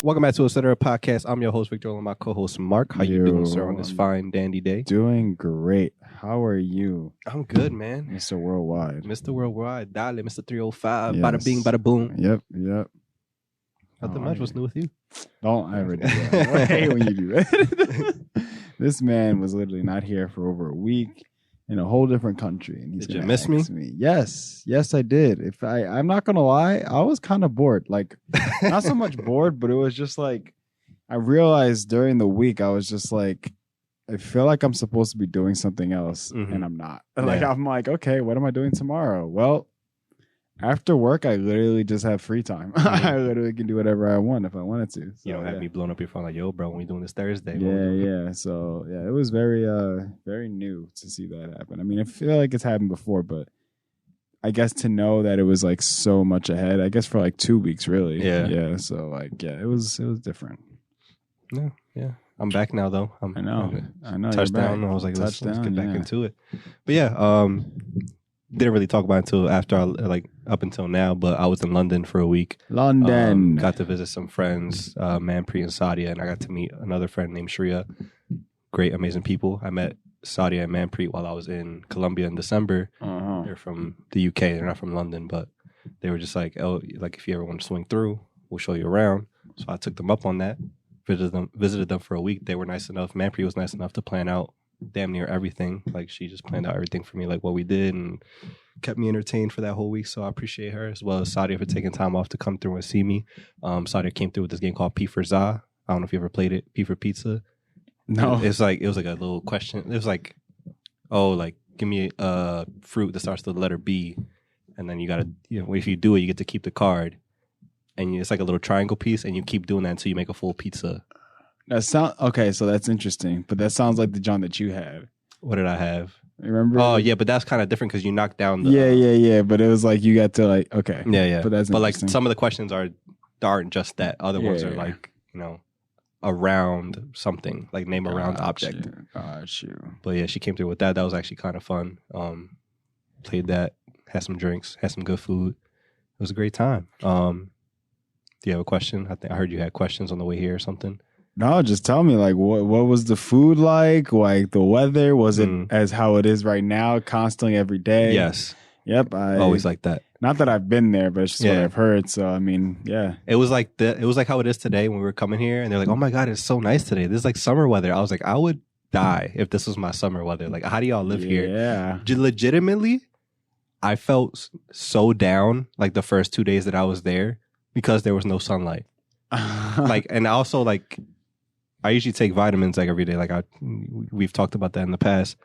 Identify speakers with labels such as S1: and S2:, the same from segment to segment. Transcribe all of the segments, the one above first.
S1: Welcome back to Etc. Podcast. I'm your host, Victor, and my co-host, Mark. How you doing, sir, on this fine, dandy day?
S2: Doing great. How are you?
S1: I'm good, man.
S2: Mr. Worldwide.
S1: Mr. Worldwide. Dale, Mr. 305.
S2: Yes.
S1: Bada bing, bada boom.
S2: Yep.
S1: Nothing much. What's new with you?
S2: Don't ever do that. I hate when you do that. This man was literally not here for over a week in a whole different country. And he's
S1: Did you miss me?
S2: Yes, I did. I'm not gonna lie, I was kind of bored. Like, not so much bored, but it was just like I realized during the week I was just like, I feel like I'm supposed to be doing something else, and I'm not. Like, I'm like, okay, what am I doing tomorrow? Well, after work, I literally just have free time. I literally can do whatever I want if I wanted to. So,
S1: You don't have me blowing up your phone like, yo, bro, when we doing this Thursday?
S2: Yeah. So, yeah, it was very, very new to see that happen. I mean, I feel like it's happened before, but I guess to know that it was like so much ahead, I guess for like 2 weeks, really. Yeah. So, like, yeah, it was different.
S1: Yeah. I'm back now, though.
S2: I know.
S1: Touchdown. I was like, let's get back into it. But yeah, didn't really talk about it until after, up until now, but I was in London for a week.
S2: London.
S1: Got to visit some friends, Manpreet and Sadia, and I got to meet another friend named Shreya. Great, amazing people. I met Sadia and Manpreet while I was in Colombia in December. They're from the UK. They're not from London, but they were just like, oh, like if you ever want to swing through, we'll show you around. So I took them up on that, visited them for a week. They were nice enough. Manpreet was nice enough to plan out damn near everything. Like, she just planned out everything for me, like what we did, and kept me entertained for that whole week. So I appreciate her, as well as Sadia for taking time off to come through and see me. Sadia came through with this game called P for Za. I don't know if you ever played it. P for Pizza.
S2: No.
S1: It was like a little question. It was like, oh, like, give me a fruit that starts with the letter B, and then you gotta, if you do it, you get to keep the card, and it's like a little triangle piece, and you keep doing that until you make a full pizza.
S2: Okay, so that's interesting, but that sounds like the John that you had.
S1: What did I have?
S2: Remember?
S1: Oh yeah, but that's kind of different because you knocked down the.
S2: Yeah. But it was like you got to like, okay.
S1: Yeah.
S2: But
S1: like some of the questions aren't just that. Other ones are like, around something, like name a round object.
S2: Got you.
S1: But yeah, she came through with that. That was actually kind of fun. Played that, had some drinks, had some good food. It was a great time. Do you have a question? I heard you had questions on the way here or something.
S2: No, just tell me, like, what was the food like the weather? Was it as how it is right now, constantly every day?
S1: Yes.
S2: Yep. I
S1: always like that.
S2: Not that I've been there, but it's just what I've heard. So, I mean, yeah.
S1: It was like how it is today when we were coming here, and they're like, oh my God, it's so nice today. This is like summer weather. I was like, I would die if this was my summer weather. Like, how do y'all live here?
S2: Yeah.
S1: Legitimately, I felt so down like the first 2 days that I was there because there was no sunlight. And also like, I usually take vitamins like every day. Like we've talked about that in the past,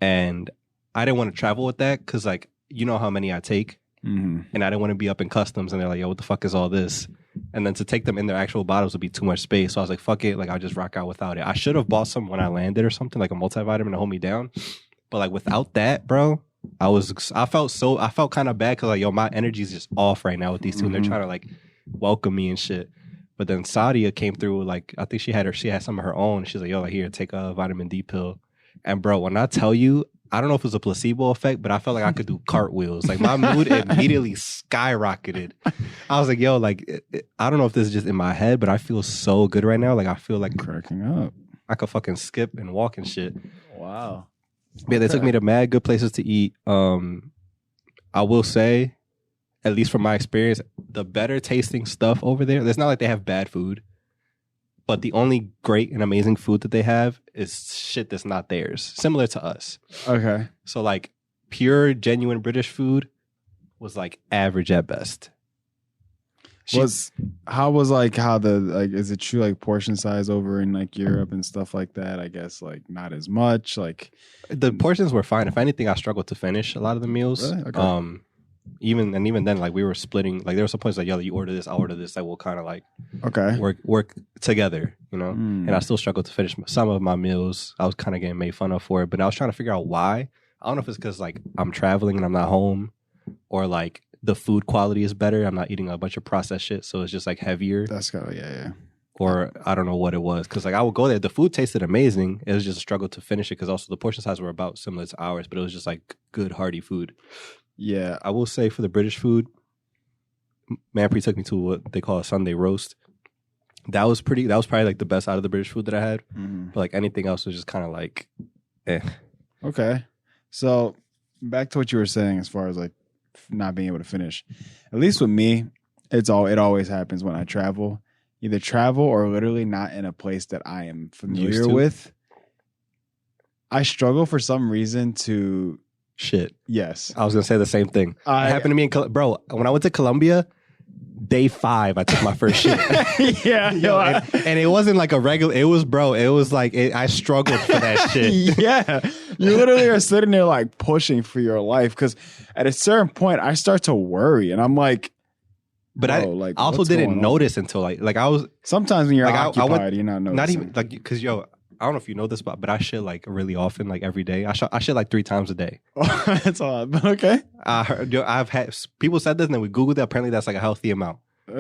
S1: and I didn't want to travel with that because like, you know how many I take, and I didn't want to be up in customs and they're like, yo, what the fuck is all this? And then to take them in their actual bottles would be too much space. So I was like, fuck it, like I'll just rock out without it. I should have bought some when I landed or something, like a multivitamin to hold me down. But like without that, bro, I felt kind of bad because like, yo, my energy is just off right now with these two, and they're trying to like welcome me and shit. But then Sadia came through, like, I think she had some of her own. She's like, yo, like, here, take a vitamin D pill. And bro, when I tell you, I don't know if it was a placebo effect, but I felt like I could do cartwheels. Like, my mood immediately skyrocketed. I was like, yo, like, I don't know if this is just in my head, but I feel so good right now. Like, I feel like
S2: cracking up.
S1: I could fucking skip and walk and shit.
S2: Wow.
S1: Yeah, they took me to mad good places to eat. I will say, at least from my experience, the better tasting stuff over there, it's not like they have bad food, but the only great and amazing food that they have is shit that's not theirs, similar to us.
S2: Okay.
S1: So like pure, genuine British food was like average at best.
S2: Is it true like portion size over in like Europe and stuff like that? I guess like not as much. Like
S1: the portions were fine. If anything, I struggled to finish a lot of the meals.
S2: Really? Okay.
S1: Even then, like we were splitting. Like there were some points like, yo, you order this, I'll order this. Like we'll kind of like work together, And I still struggled to finish some of my meals. I was kind of getting made fun of for it, but I was trying to figure out why. I don't know if it's because like I'm traveling and I'm not home, or like the food quality is better. I'm not eating a bunch of processed shit, so it's just like heavier.
S2: That's kind of yeah.
S1: Or I don't know what it was, because like I would go there. The food tasted amazing. It was just a struggle to finish it because also the portion size were about similar to ours, but it was just like good hearty food.
S2: Yeah,
S1: I will say for the British food, Manpreet took me to what they call a Sunday roast. That was probably like the best out of the British food that I had.
S2: Mhm.
S1: But like anything else was just kind of like,
S2: Okay. So back to what you were saying as far as like not being able to finish. At least with me, it always happens when I travel. Either travel or literally not in a place that I am familiar with. I struggle for some reason to
S1: shit.
S2: Yes.
S1: I was gonna say the same thing. It happened to me bro. When I went to Colombia, day 5, I took my first shit.
S2: Yeah.
S1: And it wasn't like a regular. It was, bro. It was like I struggled for that shit.
S2: Yeah. You literally are sitting there like pushing for your life because at a certain point I start to worry and I'm like,
S1: but
S2: bro,
S1: I
S2: like,
S1: also didn't notice until like I was
S2: sometimes when you're
S1: like,
S2: occupied, you're not noticing.
S1: not even like because I don't know if you know this, but I shit like really often, like every day. I shit like 3 times a day.
S2: That's odd, but okay.
S1: I've had people said this and then we Googled it. Apparently, that's like a healthy amount.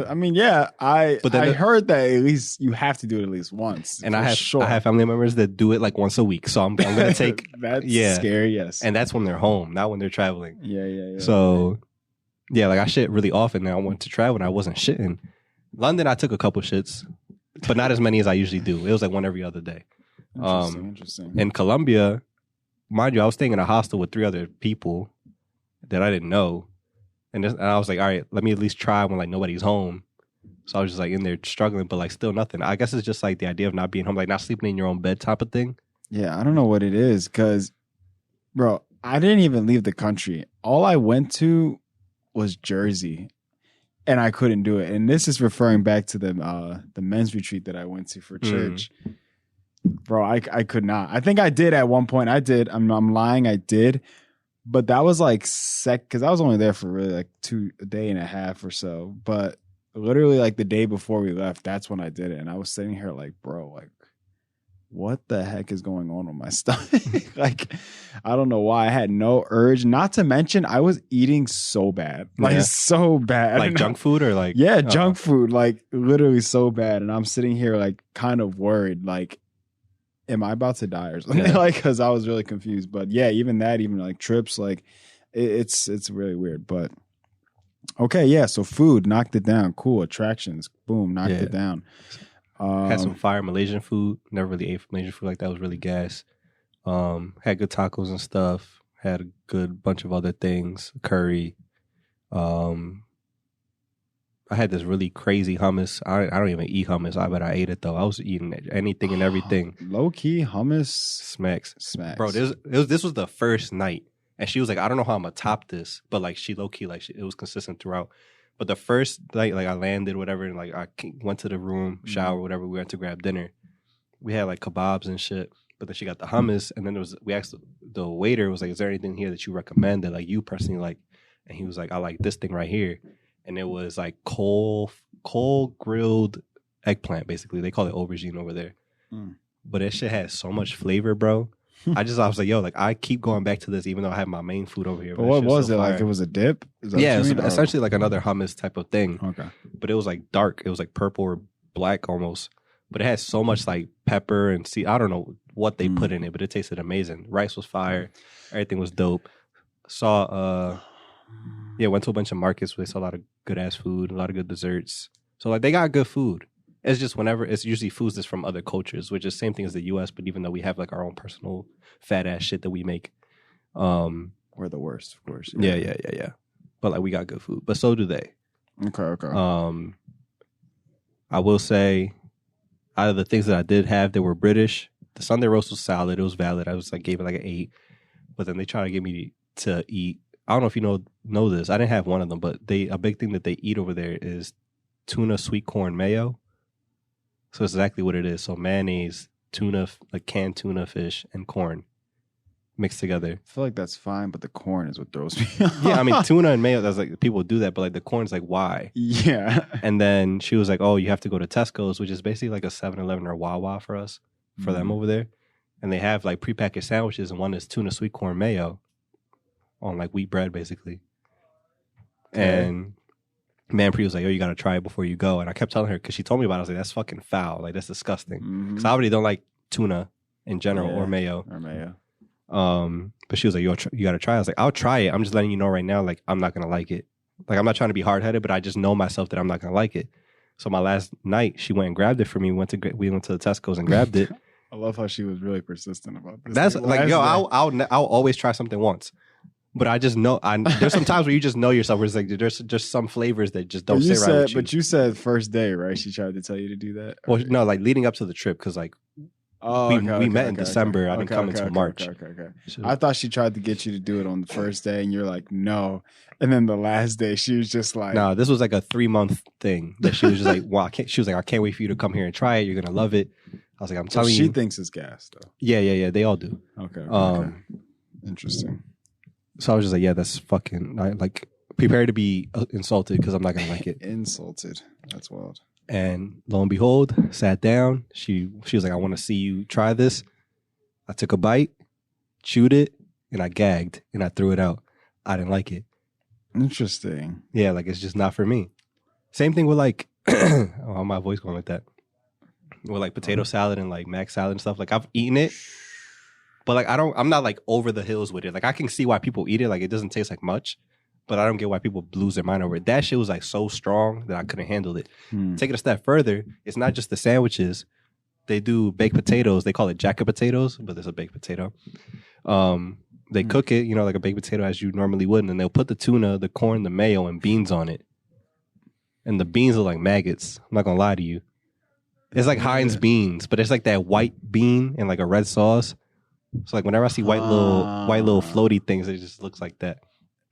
S2: I mean, yeah, I heard that at least you have to do it at least once.
S1: And I have family members that do it like once a week. So I'm gonna take
S2: that's
S1: yeah.
S2: scary, yes.
S1: And that's when they're home, not when they're traveling.
S2: Yeah.
S1: So yeah, like I shit really often now. I went to travel and I wasn't shitting. London, I took a couple shits, but not as many as I usually do. It was like one every other day.
S2: Interesting.
S1: In Colombia, mind you, I was staying in a hostel with 3 other people that I didn't know. And I was like, all right, let me at least try when like nobody's home. So I was just like in there struggling, but like still nothing. I guess it's just like the idea of not being home, like not sleeping in your own bed type of thing.
S2: Yeah, I don't know what it is because, bro, I didn't even leave the country. All I went to was Jersey, and I couldn't do it. And this is referring back to the men's retreat that I went to for church. Bro, I could not. I think I did at one point. I did. I'm lying. I did. But that was like because I was only there for really like a day and a half or so. But literally like the day before we left, that's when I did it. And I was sitting here like, bro, like, what the heck is going on with my stomach? Like, I don't know why. I had no urge. Not to mention, I was eating so bad. Like, so bad.
S1: Like junk food or like?
S2: Yeah, junk food. Like, literally so bad. And I'm sitting here like kind of worried. Like, am I about to die or something?
S1: Yeah.
S2: Like, because I was really confused. But yeah, even like trips, like it's really weird. But okay, yeah. So food, knocked it down. Cool. Attractions, boom, knocked it down.
S1: Had some fire Malaysian food. Never really ate Malaysian food like that. It was really gas. Had good tacos and stuff. Had a good bunch of other things. Curry. I had this really crazy hummus. I don't even eat hummus, but I ate it though. I was eating anything and everything.
S2: Low key hummus
S1: smacks.
S2: Bro,
S1: this was the first night, and she was like, "I don't know how I'm gonna top this," but like she low key like it was consistent throughout. But the first night, like I landed, whatever, and like I went to the room, shower, whatever. We went to grab dinner. We had like kebabs and shit. But then she got the hummus, and then we asked the waiter, was like, "Is there anything here that you recommend that like you personally like?" And he was like, "I like this thing right here." And it was like coal grilled eggplant, basically. They call it aubergine over there. But that shit had so much flavor, bro. I was like, yo, like I keep going back to this even though I have my main food over here.
S2: But what was it? Like it was a dip?
S1: Yeah, it was essentially like another hummus type of thing.
S2: Okay.
S1: But it was like dark. It was like purple or black almost. But it had so much like pepper and I don't know what they put in it, but it tasted amazing. Rice was fire. Everything was dope. Went to a bunch of markets where they saw a lot of good ass food, a lot of good desserts. So like they got good food. It's just it's usually foods that's from other cultures, which is the same thing as the US, but even though we have like our own personal fat ass shit that we make.
S2: We're the worst, of course.
S1: Yeah. But like we got good food. But so do they.
S2: Okay.
S1: I will say out of the things that I did have that were British, the Sunday roast was solid. It was valid. I was like gave it like an 8. But then they tried to get me to eat. I don't know if you know this. I didn't have one of them, but a big thing that they eat over there is tuna sweet corn mayo. So it's exactly what it is. So mayonnaise, tuna, like canned tuna fish, and corn mixed together.
S2: I feel like that's fine, but the corn is what throws me off.
S1: Yeah, I mean tuna and mayo. That's like people do that, but like the corn's like why?
S2: Yeah.
S1: And then she was like, "Oh, you have to go to Tesco's, which is basically like a 7-Eleven or Wawa for us, for them over there, and they have like prepackaged sandwiches, and one is tuna sweet corn mayo on like wheat bread, basically." Okay. And Manpreet was like, "Oh, you gotta try it before you go." And I kept telling her because she told me about it. I was like, "That's fucking foul. Like that's disgusting." Because I already don't like tuna in general or mayo. But she was like, "You gotta try it." I was like, "I'll try it. I'm just letting you know right now. Like I'm not gonna like it. Like I'm not trying to be hard headed, but I just know myself that I'm not gonna like it." So my last night, she went and grabbed it for me. We went to the Tesco's and grabbed it.
S2: I love how she was really persistent about this.
S1: That's like, yo, I'll always try something once. But I just know, there's some times where you just know yourself, where it's like, there's just some flavors that just don't sit right with you.
S2: But you said first day, right? She tried to tell you to do that?
S1: Well, no, like leading up to the trip, because like, we met in December. I didn't come until March.
S2: Okay. So, I thought she tried to get you to do it on the first day, and you're like, no. And then the last day, she was just like,
S1: no, this was like a 3-month thing that she was just like, well, she was like, I can't wait for you to come here and try it. You're going to love it. I was like, I'm telling you.
S2: She thinks it's gas, though.
S1: Yeah. They all do.
S2: Okay. Interesting.
S1: So I was just like, yeah, that's fucking, like, prepare to be insulted because I'm not going to like it.
S2: Insulted. That's wild.
S1: And lo and behold, sat down. She was like, I want to see you try this. I took a bite, chewed it, and I gagged, and I threw it out. I didn't like it.
S2: Interesting.
S1: Yeah, like, it's just not for me. Same thing with, like, oh, my voice going like that. With, like, potato salad and, like, mac salad and stuff. Like, I've eaten it, but, like, I'm not, like, over the hills with it. Like, I can see why people eat it. Like, it doesn't taste like much. But I don't get why people lose their mind over it. That shit was like so strong that I couldn't handle it. Take it a step further, it's not just the sandwiches. They do baked potatoes. They call it jacket potatoes, but it's a baked potato. They cook it, like a baked potato as you normally would, and then they'll put the tuna, the corn, the mayo, and beans on it. And the beans are like maggots. I'm not gonna lie to you. It's like Heinz beans, but it's like that white bean and like a red sauce. So like whenever I see white little floaty things, it just looks like that.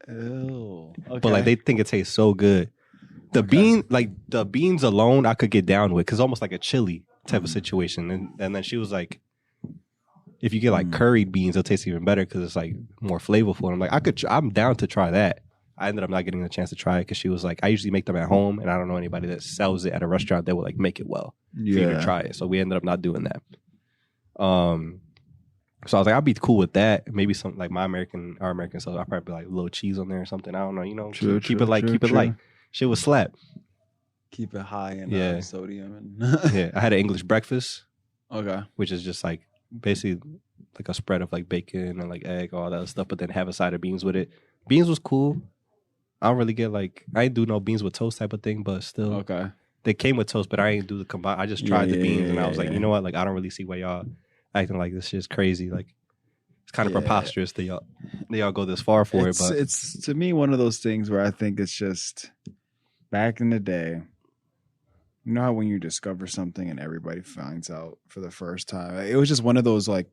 S2: Ew. Okay.
S1: But like they think it tastes so good. The beans alone I could get down with, because almost like a chili type of situation. And then she was like, if you get like curried beans, it'll taste even better because it's like more flavorful. And I'm like, I'm down to try that. I ended up not getting the chance to try it because she was like, I usually make them at home, and I don't know anybody that sells it at a restaurant that will like make it well for you to try it. So we ended up not doing that. So I was like, I'll be cool with that. Maybe some like our American sauce. I'll probably be like a little cheese on there or something. I don't know. Keep it light. Shit was slap.
S2: Keep it high in sodium.
S1: Yeah, I had an English breakfast.
S2: Okay.
S1: Which is just like basically like a spread of like bacon and like egg, all that stuff, but then have a side of beans with it. Beans was cool. I don't really get like, I ain't do no beans with toast type of thing, but still.
S2: Okay.
S1: They came with toast, but I ain't do the combine. I just tried the beans and I was like, you know what? Like, I don't really see why y'all acting like this shit's crazy. Like, it's kind of preposterous that y'all go this far for it. But
S2: it's to me one of those things where I think it's just back in the day. You know how when you discover something and everybody finds out for the first time, it was just one of those like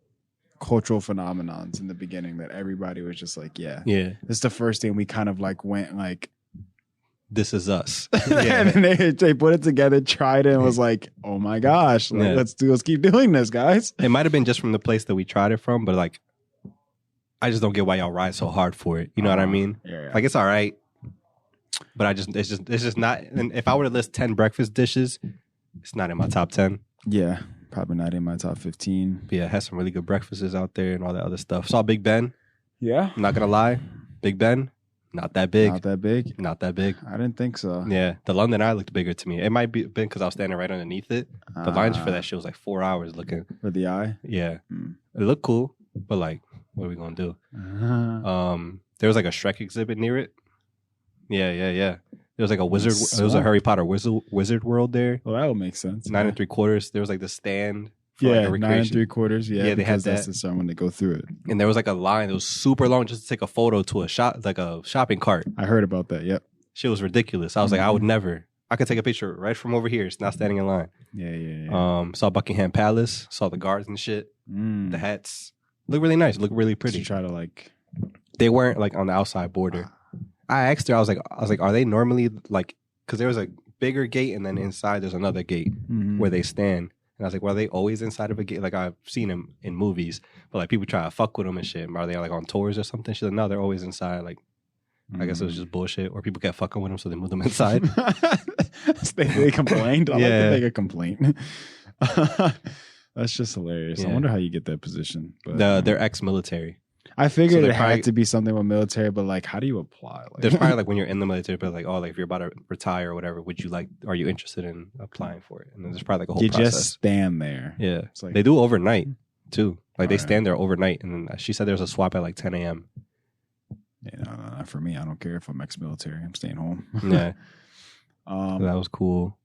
S2: cultural phenomenons in the beginning that everybody was just like, yeah, this is the first thing we kind of like went like,
S1: this is us.
S2: And then they put it together, tried it, and was like, oh my gosh, like, let's keep doing this, guys.
S1: It might have been just from the place that we tried it from, but like, I just don't get why y'all ride so hard for it. You know what I mean?
S2: Yeah.
S1: Like, it's all right, but it's just not. And if I were to list 10 breakfast dishes, it's not in my top 10.
S2: Yeah, probably not in my top 15.
S1: But yeah, it has some really good breakfasts out there and all that other stuff. Saw Big Ben.
S2: Yeah.
S1: I'm not gonna lie, Big Ben. Not that big.
S2: Not that big?
S1: Not that big.
S2: I didn't think so.
S1: Yeah. The London Eye looked bigger to me. It might be been because I was standing right underneath it. The lines for that shit was like 4 hours looking.
S2: For the eye?
S1: Yeah. It looked cool, but like, what are we going to do? There was like a Shrek exhibit near it. Yeah. There was like a wizard. There was a Harry Potter wizard world there.
S2: Well, that would make sense.
S1: 9 3/4. There was like the stand. For
S2: like
S1: 9
S2: 3/4. Yeah,
S1: they had that.
S2: That's the time when they go through it.
S1: And there was like a line that was super long just to take a photo to a shop, like a shopping cart.
S2: I heard about that. Yep.
S1: Shit was ridiculous. I was like, I would never. I could take a picture right from over here. It's not standing in line.
S2: Yeah.
S1: Saw Buckingham Palace. Saw the guards and shit. The hats look really nice. Look really pretty.
S2: Did you try to like?
S1: They weren't like on the outside border. I asked her. I was like, are they normally like? Because there was a bigger gate and then inside there's another gate where they stand. And I was like, well, are they always inside of a gate? Like, I've seen them in movies, but like people try to fuck with them and shit. Are they like on tours or something? She's like, no, they're always inside. Like, I guess it was just bullshit, or people kept fucking with them, so they moved them inside.
S2: They complained. I like to make a complaint. That's just hilarious. I wonder how you get that position. But
S1: they're ex-military.
S2: I figured it had to be something with military, but like, how do you apply? Like,
S1: there's probably like when you're in the military, but like, oh, like if you're about to retire or whatever, are you interested in applying for it? And then there's probably like a whole process. You just
S2: stand there.
S1: Yeah. It's like, they do overnight too. Like they stand there overnight. And then she said there's a swap at like 10 a.m.
S2: Yeah, no, for me. I don't care if I'm ex-military. I'm staying home.
S1: Yeah. That was cool.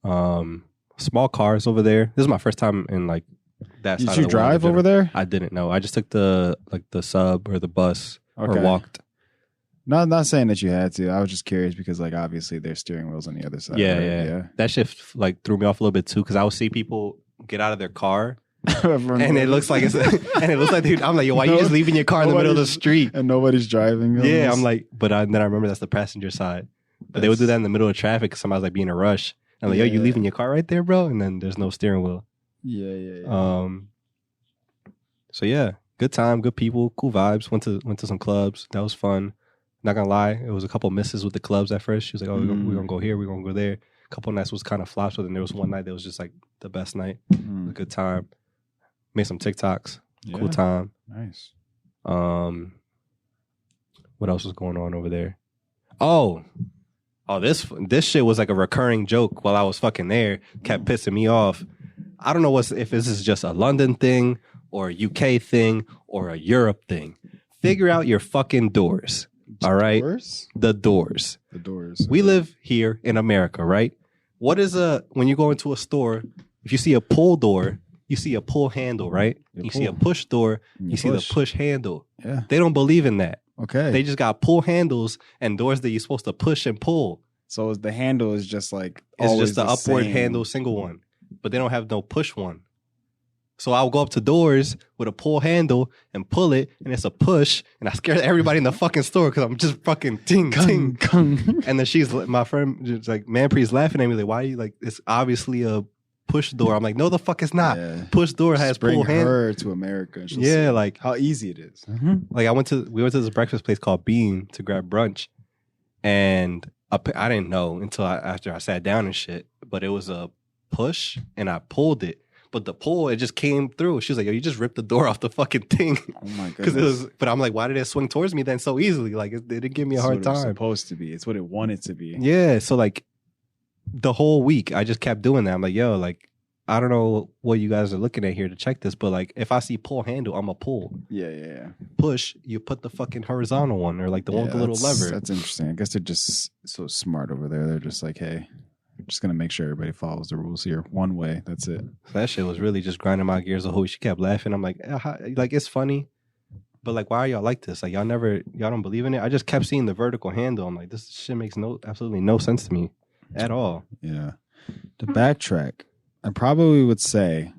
S1: Small cars over there. This is my first time in like that
S2: Did
S1: side
S2: you
S1: of the world in
S2: drive over
S1: general.
S2: there?
S1: I didn't know. I just took the sub or the bus or
S2: Okay.
S1: walked.
S2: Not saying that you had to. I was just curious because like obviously there's steering wheels on the other side.
S1: Yeah,
S2: right?
S1: yeah. That shit like threw me off a little bit too because I would see people get out of their car and it looks like I'm like, yo, why are you just leaving your car in the middle of the street?
S2: and nobody's driving.
S1: Yeah,
S2: almost.
S1: I'm like, then I remember that's the passenger side. But they would do that in the middle of traffic because somebody's like being in a rush. I'm like, yo, you
S2: Yeah.
S1: leaving your car right there, bro? And then there's no steering wheel.
S2: Yeah.
S1: So yeah, good time, good people, cool vibes. Went to some clubs. That was fun. Not gonna lie, it was a couple misses with the clubs at first. She was like, oh, we're gonna go here, we're gonna go there. A couple nights was kind of flops, but then there was one night that was just like the best night. A good time. Made some TikToks. Cool time.
S2: Nice.
S1: What else was going on over there? Oh, this shit was like a recurring joke while I was fucking there. Kept pissing me off. I don't know if this is just a London thing or a UK thing or a Europe thing. Figure out your fucking doors. All right?
S2: Doors?
S1: The doors.
S2: The doors.
S1: We live here in America, right? What is when you go into a store, if you see a pull door, you see a pull handle, right?
S2: You
S1: You see a
S2: pull.
S1: push door,
S2: You
S1: you see the
S2: push.
S1: push handle.
S2: Yeah.
S1: They don't believe in that.
S2: Okay.
S1: They just got pull handles and doors that you're supposed to push and pull.
S2: So the handle is just like
S1: It's
S2: always
S1: just the upward
S2: same.
S1: handle single one, but they don't have no push one. So I'll go up to doors with a pull handle and pull it, and it's a push, and I scare everybody in the fucking store because I'm just fucking ting ting.
S2: Kung.
S1: And then my friend, just like Manpreet's laughing at me like, "Why are you like? It's obviously a push door." I'm like, "No, the fuck it's not.
S2: Yeah.
S1: Push door has
S2: Just bring
S1: pull handle."
S2: her to America. And she'll
S1: Yeah,
S2: see
S1: like
S2: how easy it is.
S1: we went to this breakfast place called Bean to grab brunch, and I didn't know until after I sat down and shit. But it was a push, and I pulled it. But the pull, it just came through. She was like, "Yo, you just ripped the door off the fucking thing."
S2: Oh my
S1: Because
S2: goodness.
S1: but I'm like, why did it swing towards me then so easily? Like, it didn't give me a
S2: It's
S1: hard
S2: what it was
S1: time.
S2: supposed to be. It's what it wanted to be.
S1: Yeah, so like the whole week, I just kept doing that. I'm like, yo, like, I don't know what you guys are looking at here to check this, but like, if I see pull handle, I'm a pull.
S2: Yeah.
S1: Push, you put the fucking horizontal one or like the one with the little
S2: that's-
S1: lever.
S2: That's interesting. I guess they're just so smart over there. They're just like, hey, we're just gonna make sure everybody follows the rules here. One way. That's it.
S1: That shit was really just grinding my gears the whole week. She kept laughing. I'm like, like it's funny, but like, why are y'all like this? Like, y'all don't believe in it. I just kept seeing the vertical handle. I'm like, this shit makes absolutely no sense to me at all.
S2: Yeah. To backtrack, I probably would say,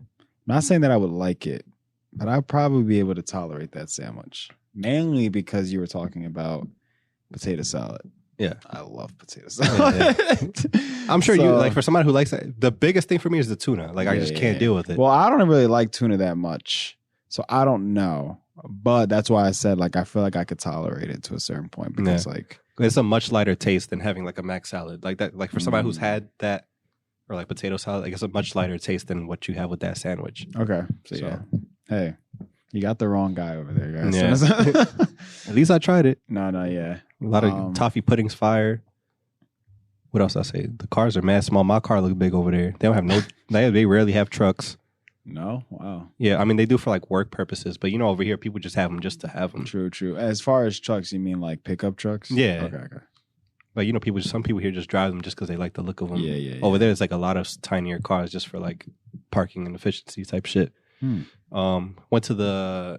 S2: not saying that I would like it, but I'd probably be able to tolerate that sandwich. Mainly because you were talking about potato salad.
S1: Yeah.
S2: I love potato salad.
S1: I'm sure you
S2: So-
S1: like for somebody who likes that. The biggest thing for me is the tuna. Like, I just can't deal with it.
S2: Well, I don't really like tuna that much, so I don't know. But that's why I said like I feel like I could tolerate it to a certain point because like
S1: It's a much lighter taste than having like a mac salad. Like that. Like for somebody who's had that or like potato salad, like it's a much lighter taste than what you have with that sandwich.
S2: okay, so yeah, hey, you got the wrong guy over there, guys.
S1: Yeah. At least I tried it.
S2: no, yeah.
S1: A lot of toffee pudding's fire. What else I say? The cars are mad small. My car looks big over there. They don't have no. They rarely have trucks.
S2: No, wow.
S1: Yeah, I mean they do for like work purposes, but you know over here people just have them just to have them.
S2: True. As far as trucks, you mean like pickup trucks?
S1: Yeah.
S2: Okay.
S1: Like you know some people here just drive them just because they like the look of them.
S2: Yeah.
S1: Over there, it's like a lot of tinier cars just for like parking and efficiency type shit. Went to the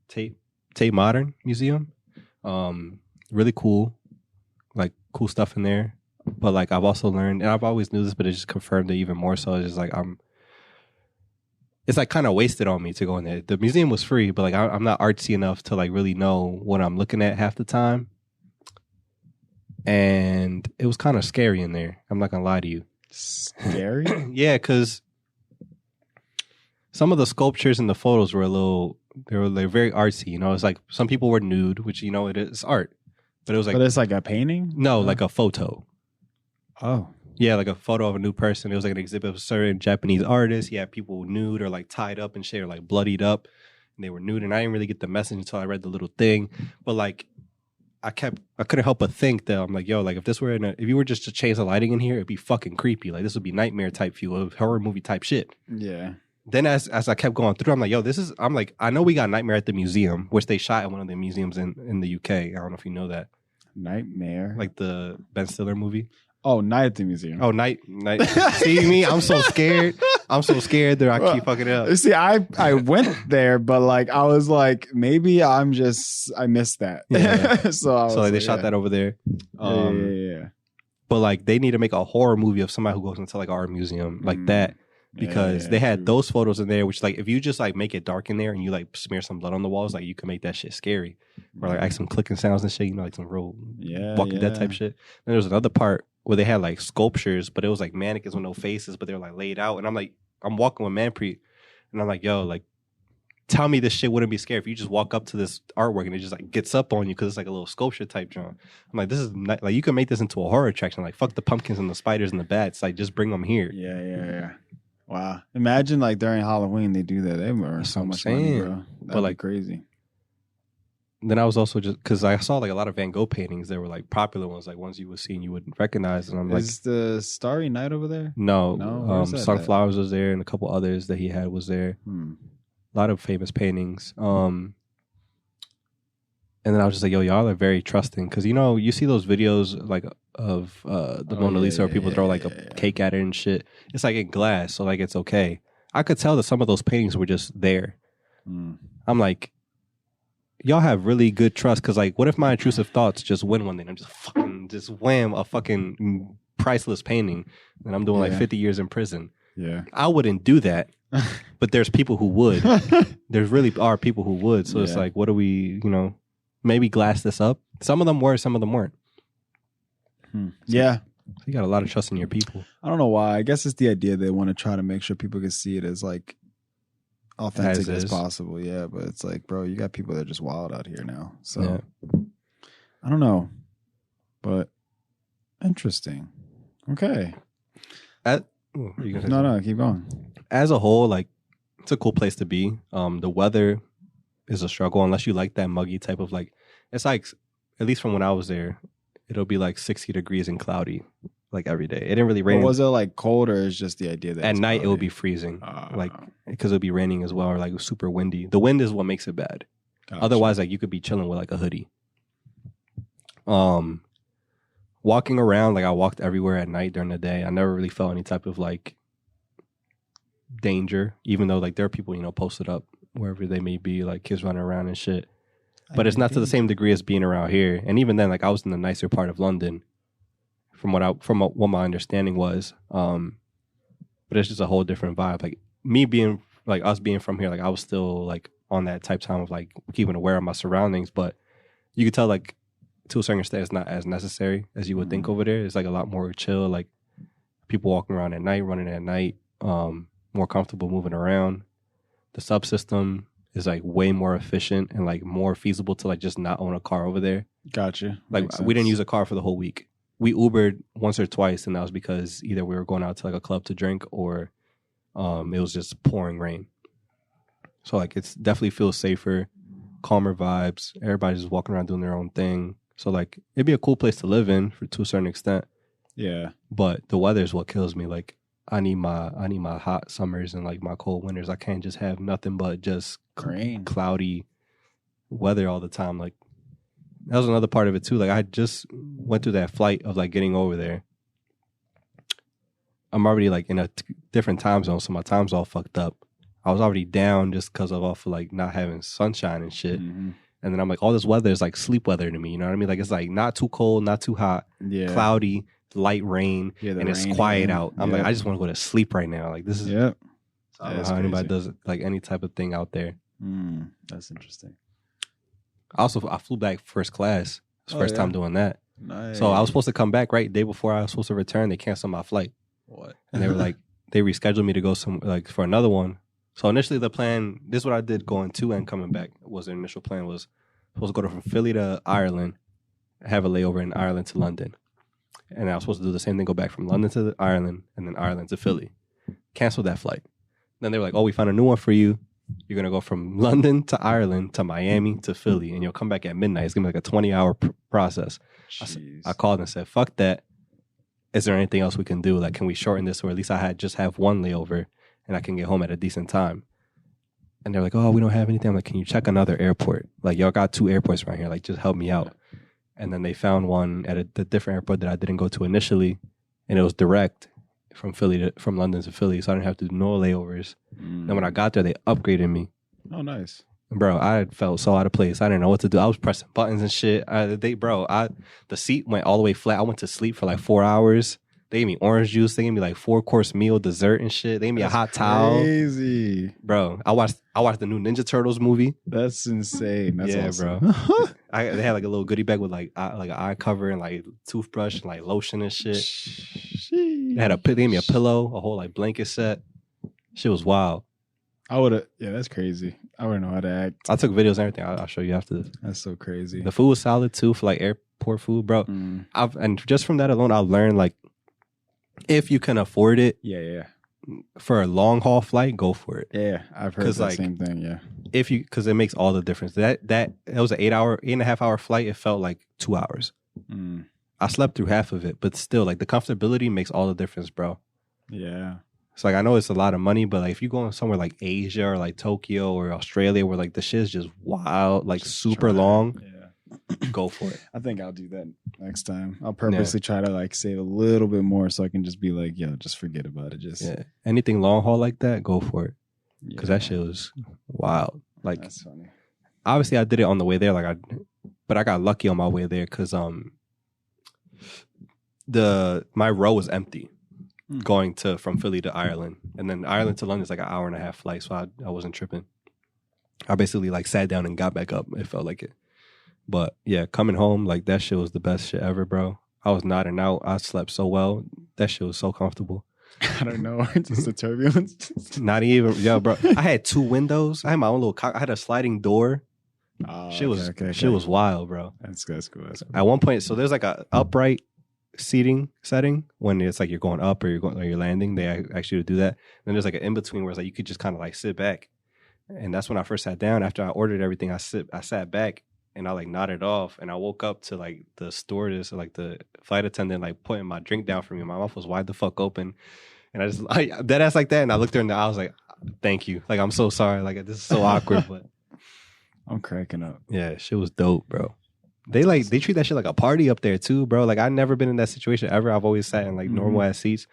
S1: Tate Modern Museum. Really cool, like cool stuff in there. But like I've also learned, and I've always knew this, but it just confirmed it even more. So it's just like it's like kind of wasted on me to go in there. The museum was free, but like I'm not artsy enough to like really know what I'm looking at half the time. And it was kind of scary in there. I'm not gonna lie to you.
S2: Scary?
S1: Yeah, because some of the sculptures and the photos were they're very artsy. You know, it's like some people were nude, which you know it is art, but it was like
S2: But it's like a painting?
S1: no, like a photo.
S2: Oh.
S1: Yeah, like a photo of a new person. It was like an exhibit of a certain Japanese artist. He had people nude or like tied up and shit or like bloodied up, and they were nude. And I didn't really get the message until I read the little thing. But like, I couldn't help but think that I'm like, yo, like if you were just to change the lighting in here, it'd be fucking creepy. Like this would be nightmare type feel, horror movie type shit.
S2: Yeah.
S1: Then as I kept going through, I'm like, yo, I'm like, I know we got Nightmare at the Museum, which they shot at one of the museums in the UK. I don't know if you know that.
S2: Nightmare.
S1: Like the Ben Stiller movie.
S2: Oh, night at the museum.
S1: Oh, night. See me? I'm so scared. I'm so scared that I keep fucking it up.
S2: See, I went there, but like I was like, maybe I missed that.
S1: Yeah.
S2: so
S1: They shot that over there.
S2: Yeah.
S1: But like they need to make a horror movie of somebody who goes into like an art museum like that. Because they had those photos in there, which like if you just like make it dark in there and you like smear some blood on the walls, like you can make that shit scary. Or like some clicking sounds and shit, you know, like some real Walking Dead type shit. Then there's another part where they had like sculptures, but it was like mannequins with no faces, but they were like laid out. And I'm like, I'm walking with Manpreet, and I'm like, yo, like, tell me this shit wouldn't be scary if you just walk up to this artwork and it just like gets up on you because it's like a little sculpture type drawing. I'm like, this is not, like you can make this into a horror attraction. Like, fuck the pumpkins and the spiders and the bats. Like, just bring them here.
S2: Yeah. Wow. Imagine like during Halloween they do that. They earn so much money, bro. That'd be crazy.
S1: Then I was also just because I saw like a lot of Van Gogh paintings that were like popular ones, like ones you would see and you wouldn't recognize. And I'm like,
S2: is the Starry Night over there?
S1: No. Sunflowers was there, and a couple others that he had was there. A lot of famous paintings. And then I was just like, yo, y'all are very trusting because you know you see those videos like of the Mona Lisa where people throw like a cake at it and shit. It's like in glass, so like it's okay. I could tell that some of those paintings were just there. I'm like, y'all have really good trust because like, what if my intrusive thoughts just win one day and I'm just wham a fucking priceless painting and I'm doing like 50 years in prison?
S2: Yeah,
S1: I wouldn't do that, but there's people who would. There really are people who would. So it's like, what do we, you know? Maybe glass this up. Some of them were, some of them weren't.
S2: Yeah.
S1: You got a lot of trust in your people.
S2: I don't know why. I guess it's the idea they want to try to make sure people can see it as like authentic as possible. Yeah, but it's like, bro, you got people that are just wild out here now. So I don't know. But interesting. Okay. No, keep going.
S1: As a whole, like it's a cool place to be. The weather is a struggle unless you like that muggy type of like, it's like, at least from when I was there, it'll be like 60 degrees and cloudy like every day. It didn't really rain.
S2: But was it like cold or is just the idea that
S1: at night cloudy? It would be freezing, like because it'll be raining as well, or like super windy. The wind is what makes it bad. Gotcha. Otherwise, like you could be chilling with like a hoodie. Walking around, like I walked everywhere at night during the day. I never really felt any type of like danger, even though like there are people, you know, posted up wherever they may be, like kids running around and shit. But it's not to the same degree as being around here. And even then, like I was in the nicer part of London, from what my understanding was. But it's just a whole different vibe. Like me being like us being from here, like I was still like on that type time of like keeping aware of my surroundings. But you could tell like to a certain extent, it's not as necessary as you would think over there. It's like a lot more chill. Like people walking around at night, running at night, more comfortable moving around. The subsystem is like way more efficient and like more feasible to like just not own a car over there.
S2: Gotcha.
S1: Like we didn't use a car for the whole week. We Ubered once or twice, and that was because either we were going out to like a club to drink or it was just pouring rain. So like it's definitely feels safer, calmer vibes. Everybody's just walking around doing their own thing. So like it'd be a cool place to live in to a certain extent.
S2: Yeah.
S1: But the weather is what kills me. Like I need my hot summers and like my cold winters. I can't just have nothing but just cloudy weather all the time. Like that was another part of it too. Like I just went through that flight of like getting over there. I'm already like in a different time zone, so my time's all fucked up. I was already down just because of off of like not having sunshine and shit. Mm-hmm. And then I'm like, all this weather is like sleep weather to me. You know what I mean? Like it's like not too cold, not too hot, cloudy, light rain, and it's quiet out. I'm like, I just want to go to sleep right now. Like this is.
S2: Yep.
S1: I don't know how anybody does like any type of thing out there.
S2: That's interesting.
S1: I flew back first class. It was first time doing that.
S2: Nice.
S1: So I was supposed to come back right day before I was supposed to return. They canceled my flight.
S2: What?
S1: And they were like, they rescheduled me to go for another one. So initially the plan, this is what I did going to and coming back. Was the initial plan was supposed to go from Philly to Ireland, have a layover in Ireland to London. And I was supposed to do the same thing, go back from London to Ireland and then Ireland to Philly. Canceled that flight. Then they were like, oh, we found a new one for you. You're going to go from London to Ireland to Miami to Philly, and you'll come back at midnight. It's going to be like a 20-hour process. I called and said, fuck that. Is there anything else we can do? Like, can we shorten this, or at least just have one layover and I can get home at a decent time? And they're like, oh, we don't have anything. I'm like, can you check another airport? Like, y'all got 2 airports around here. Like, just help me out. And then they found one at the different airport that I didn't go to initially. and it was direct from London to Philly, so I didn't have to do no layovers. Then when I got there, they upgraded me.
S2: Oh, nice.
S1: Bro, I felt so out of place. I didn't know what to do. I was pressing buttons and shit. The seat went all the way flat. I went to sleep for like 4 hours. They gave me orange juice. They gave me like 4-course meal, dessert and shit. They gave me a hot towel.
S2: Crazy,
S1: bro. I watched the new Ninja Turtles movie.
S2: That's insane. That's awesome.
S1: Bro. They had like a little goodie bag with like an eye cover and like toothbrush and like lotion and shit. They gave me a pillow, a whole like blanket set. Shit was wild.
S2: I would have. Yeah, that's crazy. I wouldn't know how to act.
S1: I took videos and everything. I'll show you after this.
S2: That's so crazy.
S1: The food was solid too for like airport food, bro. And just from that alone, I learned like if you can afford it, for a long haul flight, go for it.
S2: Yeah, I've heard the same thing. Yeah,
S1: because it makes all the difference. That was an 8.5 hour flight. It felt like 2 hours. I slept through half of it, but still, like the comfortability makes all the difference, bro.
S2: Yeah.
S1: It's like I know it's a lot of money, but like if you go somewhere like Asia or like Tokyo or Australia where like the shit is just wild, like super long, go for it.
S2: I think I'll do that next time. I'll purposely try to like save a little bit more so I can just be like, yo, just forget about it. Just
S1: anything long haul like that, go for it. Because that shit was wild. Like,
S2: that's funny.
S1: Obviously, I did it on the way there. But I got lucky on my way there because my row was empty. Going from Philly to Ireland, and then Ireland to London is like an 1.5-hour flight, so I wasn't tripping. I basically like sat down and got back up. It felt like it, but yeah, coming home like that shit was the best shit ever, bro. I was nodding out. I slept so well. That shit was so comfortable.
S2: I don't know, just the turbulence.
S1: Not even, bro. I had 2 windows. I had my own little. I had a sliding door. Shit was wild, bro.
S2: That's cool.
S1: At one point, so there's like a upright seating setting when it's like you're going up or you're landing. They actually do that. And then there's like an in between where it's like you could just kind of like sit back. And that's when I first sat down. After I ordered everything, I sat back and I like nodded off. And I woke up to like the stewardess or like the flight attendant like putting my drink down for me. My mouth was wide the fuck open, and I just dead ass like that. And I looked her in the eye. I was like, "Thank you. Like I'm so sorry. Like this is so awkward." But
S2: I'm cracking up.
S1: Yeah, shit was dope, bro. They treat that shit like a party up there too, bro. Like I've never been in that situation ever. I've always sat in like normal ass seats.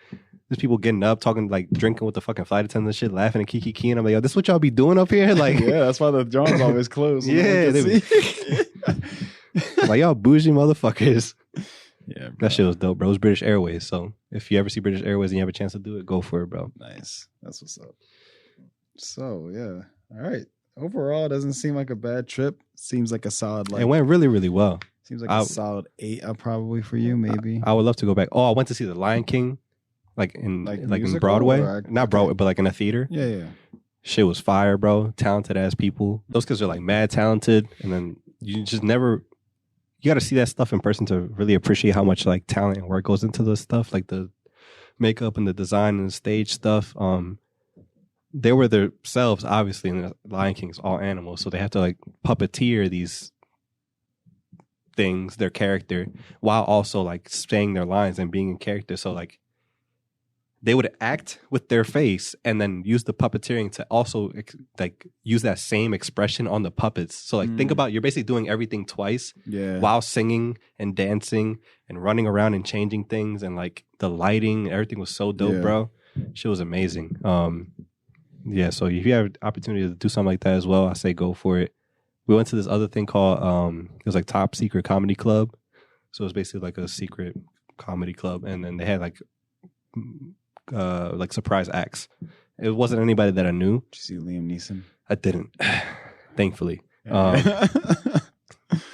S1: There's people getting up, talking, like drinking with the fucking flight attendant and shit, laughing and kiki. I'm like, yo, this what y'all be doing up here? Like,
S2: yeah, that's why the John's always closed.
S1: Yeah, like y'all bougie motherfuckers.
S2: Yeah, bro.
S1: That shit was dope, bro. It was British Airways. So if you ever see British Airways and you have a chance to do it, go for it, bro.
S2: Nice. That's what's up. So yeah, all right. Overall, it doesn't seem like a bad trip. Seems like a solid. Like,
S1: it went really, really well.
S2: Seems like a solid 8 probably for you, maybe.
S1: I would love to go back. Oh, I went to see The Lion King, like in Broadway, not Broadway, but like in a theater.
S2: Yeah.
S1: Shit was fire, bro. Talented ass people. Those kids are like mad talented, and then you just never. You got to see that stuff in person to really appreciate how much like talent and work goes into this stuff, like the makeup and the design and the stage stuff. They were themselves, obviously, and the Lion King's all animals, so they have to like puppeteer these things, their character, while also like saying their lines and being in character. So like they would act with their face and then use the puppeteering to also like use that same expression on the puppets. So like think about, you're basically doing everything twice while singing and dancing and running around and changing things, and like the lighting, everything was so dope, bro. Shit was amazing. Yeah, so if you have opportunity to do something like that as well, I say go for it. We went to this other thing called it was like Top Secret Comedy Club. So it was basically like a secret comedy club, and then they had like surprise acts. It wasn't anybody that I knew.
S2: Did you see Liam Neeson?
S1: I didn't, thankfully.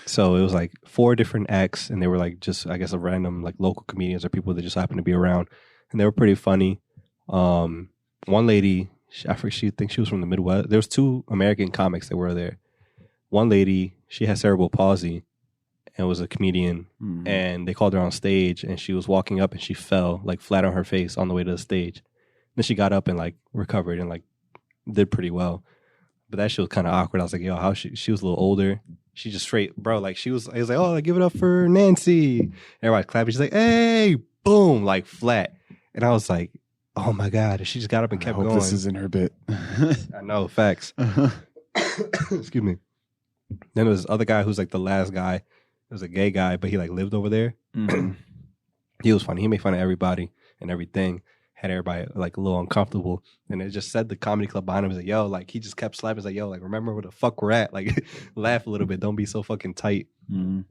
S1: So it was like 4 different acts, and they were like just, I guess, a random like local comedians or people that just happened to be around, and they were pretty funny. One lady, I think she was from the Midwest. There was 2 American comics that were there. One lady, she had cerebral palsy and was a comedian, and they called her on stage, and she was walking up and she fell like flat on her face on the way to the stage. Then she got up and like recovered and like did pretty well. But that shit was kind of awkward. I was like, yo, how she was a little older. She just straight, bro, like I was like, oh, give it up for Nancy. Everybody clapping. She's like, hey, boom, like flat. And I was like, oh my God. And she just got up and kept going.
S2: This isn't her bit.
S1: I know, facts. Excuse me. Then there was this other guy who's like the last guy. It was a gay guy, but he like lived over there. He was funny. He made fun of everybody and everything. Had everybody like a little uncomfortable. And it just said the comedy club behind him was like, yo, like he just kept slapping. He's like, yo, like remember where the fuck we're at. Like laugh a little bit. Don't be so fucking tight.
S2: Mhm.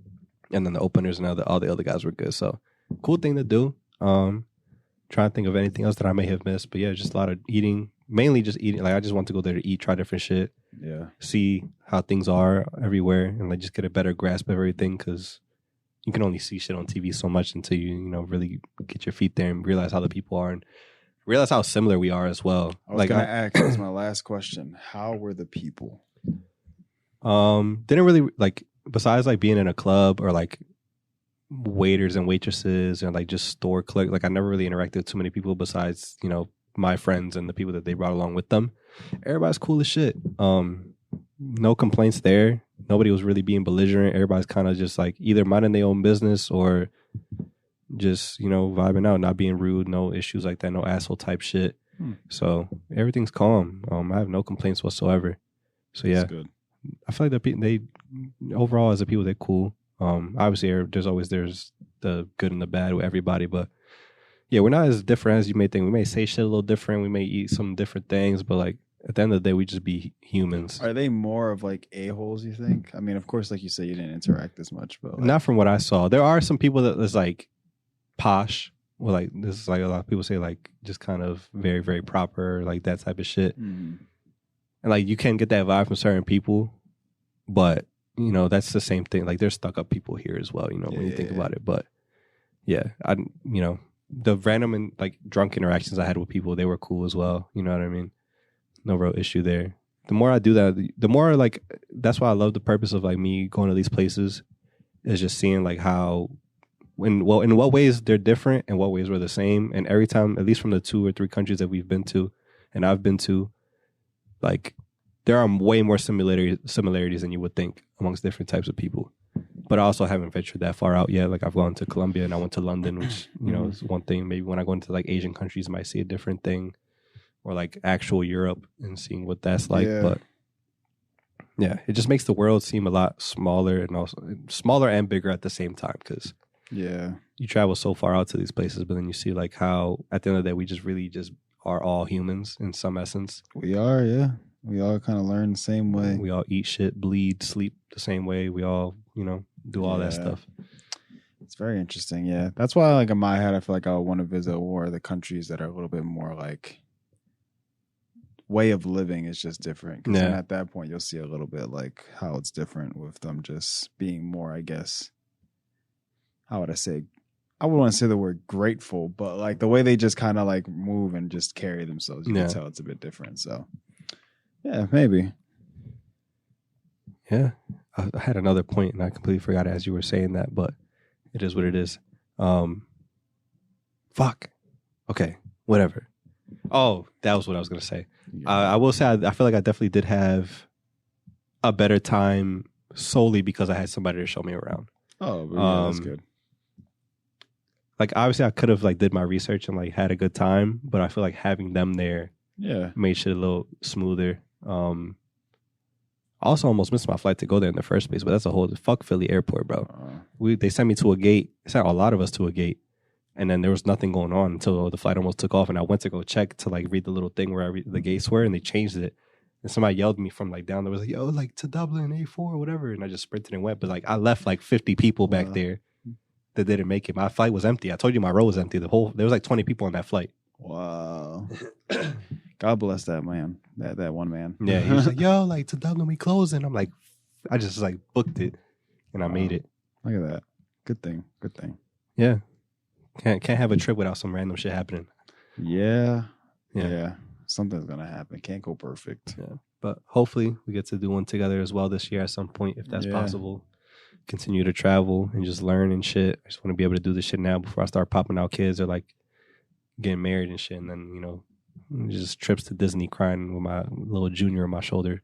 S1: And then the openers and all the other guys were good. So cool thing to do. Trying to think of anything else that I may have missed. But yeah, just a lot of eating. Mainly just eating. Like I just want to go there to eat, try different shit,
S2: Yeah.
S1: see how things are everywhere, and like just get a better grasp of everything. Because you can only see shit on TV so much until you really get your feet there and realize how the people are and realize how similar we are as well.
S2: I was gonna ask. That's my last question. How were the people?
S1: Didn't really like besides like being in a club or like waiters and waitresses and like just store clerk. Like I never really interacted with too many people besides my friends and the people that they brought along with them. Everybody's cool as shit. No complaints there. Nobody was really being belligerent. Everybody's kind of just like either minding their own business or just vibing out, not being rude. No issues like that. No asshole type shit. So everything's calm. I have no complaints whatsoever. So yeah,
S2: That's good.
S1: I feel like they overall as a people they're cool. Obviously there's the good and the bad with everybody, but yeah, we're not as different as you may think. We may say shit a little different. We may eat some different things, but like at the end of the day, we just be humans.
S2: Are they more of like a-holes, you think? I mean, of course, like you said, you didn't interact as much, but like,
S1: Not from what I saw. There are some people that is like posh. Well, like this is like a lot of people say like just kind of very, very proper, like that type of shit.
S2: Mhm.
S1: And like you can get that vibe from certain people, but that's the same thing. Like there's stuck up people here as well, when you think
S2: Yeah.
S1: about it. But yeah, the random and like drunk interactions I had with people, they were cool as well. You know what I mean? No real issue there. The more I do that, the more like that's why I love the purpose of like me going to these places is just seeing like how in what ways they're different and what ways we're the same. And every time, at least from the 2 or 3 countries that we've been to and I've been to, like there are way more similarities than you would think amongst different types of people. But I also haven't ventured that far out yet. Like I've gone to Colombia and I went to London, which is one thing. Maybe when I go into like Asian countries, I might see a different thing, or like actual Europe and seeing what that's like.
S2: Yeah.
S1: But yeah, it just makes the world seem a lot smaller and also smaller and bigger at the same time because
S2: Yeah.
S1: you travel so far out to these places, but then you see like how at the end of the day we just really just are all humans in some essence.
S2: We are, yeah. We all kind of learn the same way.
S1: We all eat shit, bleed, sleep the same way. We all, do all that
S2: Yeah.
S1: stuff.
S2: It's very interesting, yeah. That's why, like, in my head, I feel like I want to visit more of the countries that are a little bit more, like, way of living is just different. Because then
S1: Yeah.
S2: at that point, you'll see a little bit, like, how it's different with them just being more, I guess, how would I say? I wouldn't want to say the word grateful, but, like, the way they just kind of, like, move and just carry themselves, you
S1: Yeah.
S2: can tell it's a bit different. So, yeah, maybe.
S1: Yeah. I had another point and I completely forgot it as you were saying that, but it is what it is. Fuck. Okay. Whatever. Oh, that was what I was going to say. I will say I feel like I definitely did have a better time solely because I had somebody to show me around.
S2: Oh, but yeah, that's
S1: Um,
S2: good.
S1: Like obviously I could have like did my research and like had a good time, but I feel like having them there
S2: Yeah.
S1: made shit a little smoother. I also almost missed my flight to go there in the first place, but that's a whole fuck Philly airport, bro. They sent me to a gate. They sent a lot of us to a gate, and then there was nothing going on until the flight almost took off. And I went to go check to like read the little thing where the gates were, and they changed it. And somebody yelled at me from like down there, was like, "Yo, like to Dublin A4 or whatever." And I just sprinted and went. But like I left like 50 people back
S2: Wow.
S1: there that didn't make it. My flight was empty. I told you my row was empty. There was like 20 people on that flight.
S2: Wow. God bless that man. That one man.
S1: Yeah, he was like, "Yo, like to Dublin we closing." I'm like, I just like booked it, and I made
S2: Wow.
S1: it.
S2: Look at that. Good thing. Good thing.
S1: Yeah, can't have a trip without some random shit happening.
S2: Yeah.
S1: Yeah.
S2: Yeah. Something's gonna happen. Can't go perfect.
S1: Yeah, but hopefully we get to do one together as well this year at some point if that's
S2: Yeah.
S1: possible. Continue to travel and just learn and shit. I just want to be able to do this shit now before I start popping out kids or like getting married and shit, and then just trips to Disney crying with my little junior on my shoulder.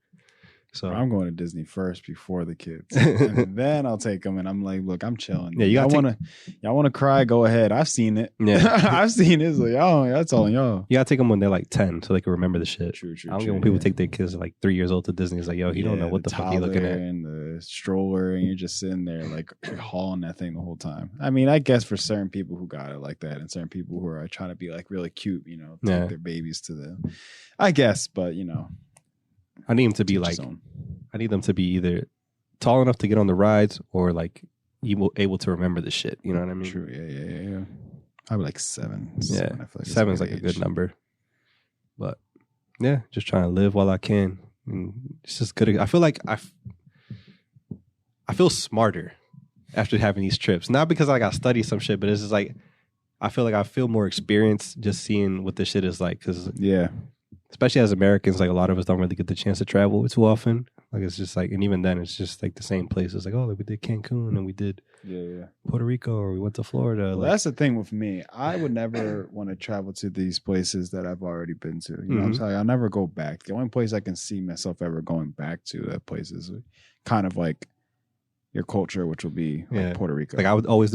S1: So
S2: I'm going to Disney first before the kids, and then I'll take them. And I'm like, look, I'm chilling.
S1: Yeah, y'all
S2: want to cry? Go ahead. I've seen it.
S1: Yeah.
S2: I've seen it. So y'all, that's all y'all.
S1: you gotta take them when they're like 10 so they can remember the shit.
S2: True.
S1: I don't get when people take their kids like 3 years old to Disney. It's like, yo, he don't know what the fuck he looking at.
S2: And the stroller, and you're just sitting there like hauling that thing the whole time. I mean, I guess for certain people who got it like that, and certain people who are trying to be like really cute, you know, take their babies to the. I guess, but you know,
S1: I need him to be like. I need them to be either tall enough to get on the rides or like able to remember the shit. You know what I mean?
S2: True. Yeah. I would like 7.
S1: Yeah,
S2: I feel like
S1: 7's like a good number. But yeah, just trying to live while I can. And it's just good. I feel like I feel smarter after having these trips. Not because I got to study some shit, but it's just like I feel like I feel more experienced just seeing what this shit is like. Because especially as Americans, like a lot of us don't really get the chance to travel too often. Like it's just like, and even then, it's just like the same places. Like, oh, like we did Cancun and we did Puerto Rico, or we went to Florida.
S2: Well, that's the thing with me. I would never want to travel to these places that I've already been to. You know what I'm saying? I'll never go back. The only place I can see myself ever going back to that place is kind of like your culture, which will be like Puerto Rico.
S1: Like I would always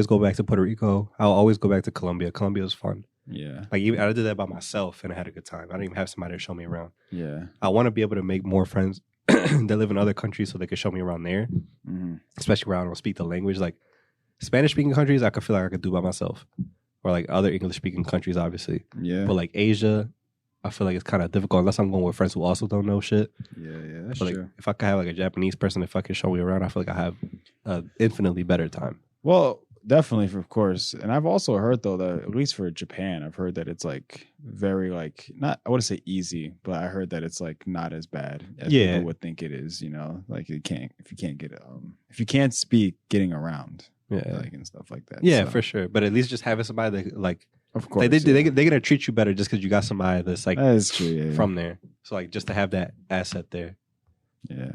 S1: go back to Puerto Rico. I'll always go back to Colombia. Colombia was fun.
S2: Yeah.
S1: Like even, I did that by myself and I had a good time. I didn't even have somebody to show me around.
S2: Yeah.
S1: I want to be able to make more friends that live in other countries so they can show me around there. Especially where I don't speak the language. Like Spanish speaking countries, I could feel like I could do by myself. Or like other English speaking countries, obviously.
S2: Yeah.
S1: But like Asia, I feel like it's kind of difficult unless I'm going with friends who also don't know shit.
S2: Yeah, that's
S1: but like,
S2: true.
S1: if I could have like a Japanese person, if I could show me around, I feel like I have an infinitely better time.
S2: Well, definitely, of course. And I've also heard though that at least for Japan, I've heard that it's like very like not I wouldn't say easy, but I heard that it's like not as bad as people would think it is. You know, like if you can't speak, getting around, like and stuff like that.
S1: Yeah, so. For sure. But at least just having somebody that like.
S2: Of course,
S1: they're gonna treat you better just because you got somebody that's like
S2: that is true,
S1: from there. So like just to have that asset there. Yeah.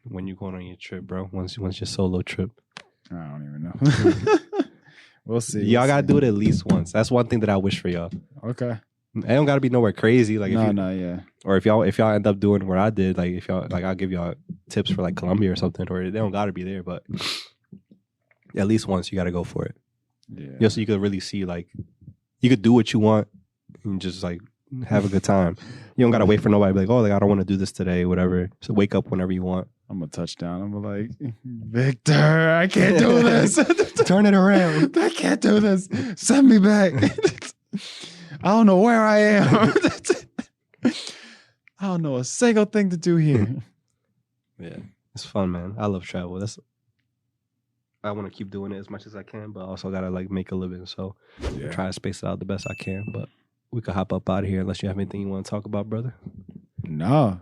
S1: When you going on your trip, bro? Once your solo trip.
S2: I don't even know. We'll see.
S1: Y'all gotta do it at least once. That's one thing that I wish for y'all.
S2: Okay.
S1: It don't gotta be nowhere crazy. Like
S2: yeah.
S1: Or if y'all end up doing what I did, like if y'all like I'll give y'all tips for like Colombia or something, or they don't gotta be there, but at least once you gotta go for it. Yeah. So you could really see like you could do what you want and just like have a good time. You don't gotta wait for nobody to be like, oh, like I don't want to do this today, whatever. So wake up whenever you want.
S2: I'm gonna touch down. I'm gonna like, Victor, I can't do this.
S1: Turn it around.
S2: I can't do this. Send me back. I don't know where I am. I don't know a single thing to do here.
S1: Yeah, it's fun, man. I love travel. I want to keep doing it as much as I can, but I also gotta like make a living. So try to space it out the best I can. But we could hop up out of here unless you have anything you want to talk about, brother.
S2: No,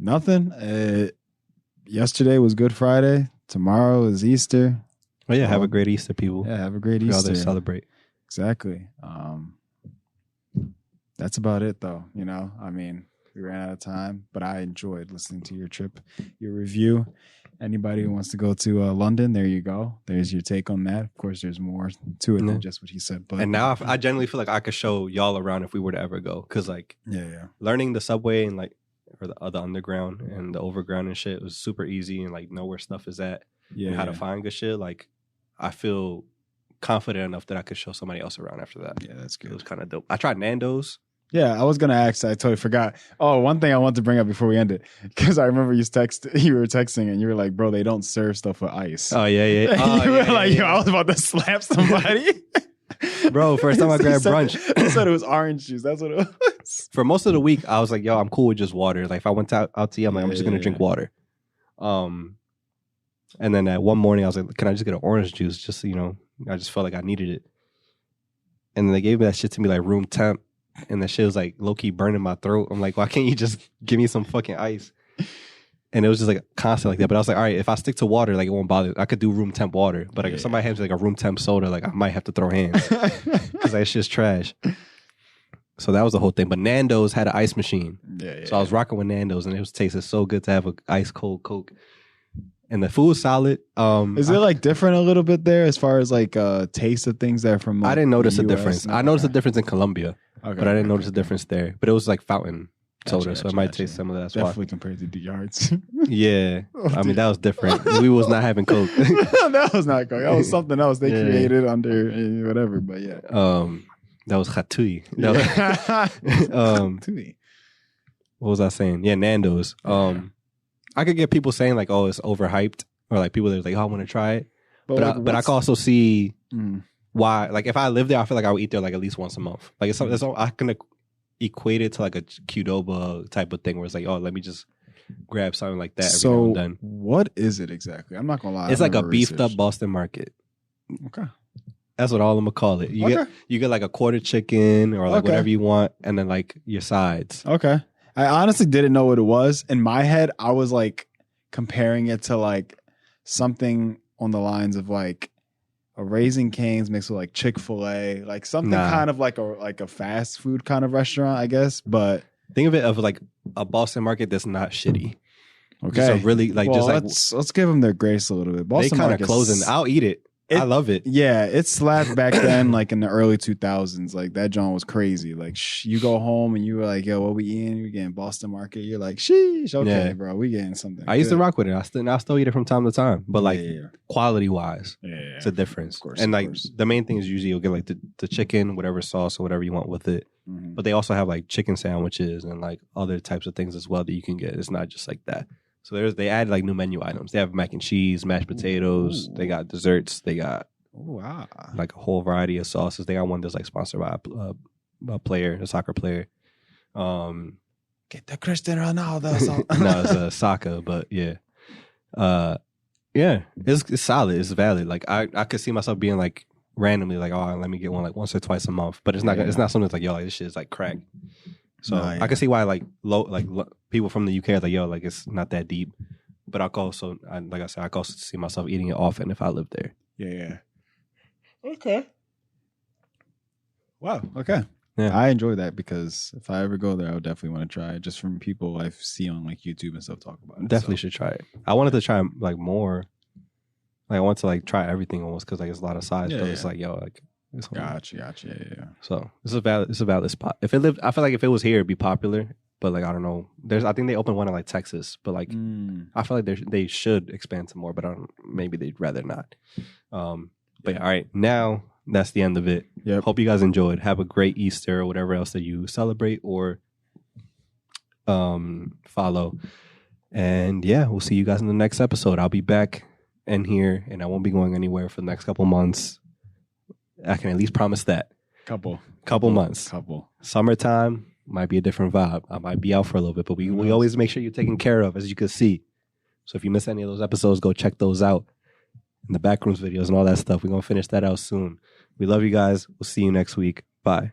S2: nothing. Yesterday was Good Friday. Tomorrow is Easter.
S1: Oh yeah, have a great Easter, people.
S2: Yeah, have a great Easter.
S1: Y'all celebrate.
S2: Exactly. That's about it, though. You know, I mean, we ran out of time, but I enjoyed listening to your trip, your review. Anybody who wants to go to London, there you go. There's your take on that. Of course, there's more to it than just what he said. But
S1: and now I genuinely feel like I could show y'all around if we were to ever go, because like learning the subway and like or the underground and the overground and shit was super easy, and like know where stuff is at and how to find good shit. Like I feel confident enough that I could show somebody else around after that.
S2: Yeah, that's good.
S1: It was kind of dope. I tried Nando's.
S2: Yeah, I was gonna ask. I totally forgot. Oh, one thing I want to bring up before we end it, because I remember you were texting and you were like, "Bro, they don't serve stuff with ice."
S1: Oh yeah.
S2: Oh, you were like, "Yo, I was about to slap somebody."
S1: Bro, first time I grabbed brunch,
S2: he said it was orange juice. That's what it was.
S1: For most of the week, I was like, "Yo, I'm cool with just water." Like if I went out to eat, I'm like, I'm just gonna drink water. And then that one morning, I was like, "Can I just get an orange juice?" Just so, you know, I just felt like I needed it. And then they gave me that shit to me like room temp. And that shit was like low-key burning my throat. I'm like, why can't you just give me some fucking ice? And it was just like constant like that. But I was like, all right, if I stick to water, like it won't bother. I could do room temp water. But like, if somebody has like a room temp soda, like I might have to throw hands. Because that shit's trash. So that was the whole thing. But Nando's had an ice machine. So I was rocking with Nando's, and it was tasted so good to have an ice cold Coke. And the food's solid.
S2: Is it like different a little bit there as far as like taste of things that are from? Like,
S1: I didn't notice a difference. I noticed a difference in Colombia.
S2: Okay,
S1: but I didn't
S2: okay,
S1: notice a
S2: okay.
S1: difference there. But it was like fountain soda,
S2: Gotcha,
S1: so it
S2: gotcha,
S1: might
S2: gotcha.
S1: taste similar. That's
S2: Definitely compared to the yards.
S1: why. Yeah, I mean that was different. We was not having Coke.
S2: That was not Coke. That was something else they
S1: Yeah.
S2: created under whatever. But yeah.
S1: That was Khatui.
S2: To me.
S1: What was I saying? Yeah, Nando's. I could get people saying like, "Oh, it's overhyped," or like people that are like, "Oh, I want to try it," but I
S2: what's-
S1: can also see
S2: Mm.
S1: why. Like, if I lived there, I feel like I would eat there like at least once a month. Like, it's something I can equate it to like a Qdoba type of thing where it's like, oh, let me just grab something like that every now and then.
S2: What is it exactly? I'm not gonna lie.
S1: It's
S2: I've
S1: like a
S2: never
S1: beefed up
S2: researched.
S1: Boston Market.
S2: Okay.
S1: That's what all of them call it. You get like a quarter chicken or like
S2: Okay.
S1: whatever you want, and then like your sides.
S2: Okay. I honestly didn't know what it was. In my head, I was like comparing it to like something on the lines of like a Raising Cane's mixed with like Chick-fil-A, like something
S1: Nah.
S2: kind of like a fast food kind of restaurant, I guess. But
S1: Think of it of like a Boston Market that's not shitty.
S2: okay,
S1: Just a really like
S2: well,
S1: just like
S2: let's give them their grace a little bit.
S1: they
S2: Boston
S1: kind of
S2: Market's-
S1: closing. I'll eat it. I love it.
S2: Yeah, it slapped back then, like in the early 2000s. Like that John was crazy. Like you go home and you were like, "Yo, what we eating? We getting Boston Market." You're like, "Sheesh, okay,
S1: Yeah.
S2: bro, we getting something."
S1: I used to
S2: good."
S1: rock with it. I still eat it from time to time, but like
S2: yeah,
S1: quality wise,
S2: yeah.
S1: it's a difference.
S2: Of course,
S1: and
S2: of
S1: like
S2: course.
S1: the main thing is usually you'll get like the chicken, whatever sauce or whatever you want with it.
S2: Mhm.
S1: But they also have like chicken sandwiches and like other types of things as well that you can get. It's not just like that. So they add like new menu items. They have mac and cheese, mashed potatoes.
S2: Ooh.
S1: They got desserts. They got
S2: Oh, wow.
S1: like a whole variety of sauces. They got one that's like sponsored by a player, a soccer player.
S2: Get the Cristiano Ronaldo song.
S1: No, it's a soccer, but yeah. Yeah, it's solid. It's valid. Like I could see myself being like randomly like, oh, let me get one like once or twice a month. But it's not.
S2: Yeah.
S1: It's not something that's like, yo, like, this shit is like crack. So
S2: Nah, yeah.
S1: I can see why like people from the UK are like, yo, like it's not that deep. But I can also, like I said, I can also see myself eating it often if I lived there.
S2: Yeah. Okay. Wow. Okay.
S1: Yeah.
S2: I enjoy that because if I ever go there, I would definitely want to try it just from people I see on like YouTube and stuff talk about it.
S1: Definitely should try it. I wanted to try like more. Like I want to like try everything almost because like it's a lot of size.
S2: Yeah,
S1: but it's
S2: yeah.
S1: like, yo, like it's
S2: Gotcha. Yeah.
S1: So it's a valid spot. If it lived, I feel like if it was here, it'd be popular. But like I don't know. I think they opened one in like Texas. But like I feel like they should expand to more. But maybe they'd rather not. But yeah, all right, now that's the end of it.
S2: Yep.
S1: Hope you guys enjoyed. Have a great Easter or whatever else that you celebrate or follow. And yeah, we'll see you guys in the next episode. I'll be back in here, and I won't be going anywhere for the next couple months. I can at least promise that.
S2: Couple
S1: Months.
S2: Couple.
S1: Summertime might be a different vibe. I might be out for a little bit, but we
S2: knows?
S1: always make sure you're taken care of, as you can see. So if you miss any of those episodes, go check those out. And the backrooms videos and all that stuff. We're going to finish that out soon. We love you guys. We'll see you next week. Bye.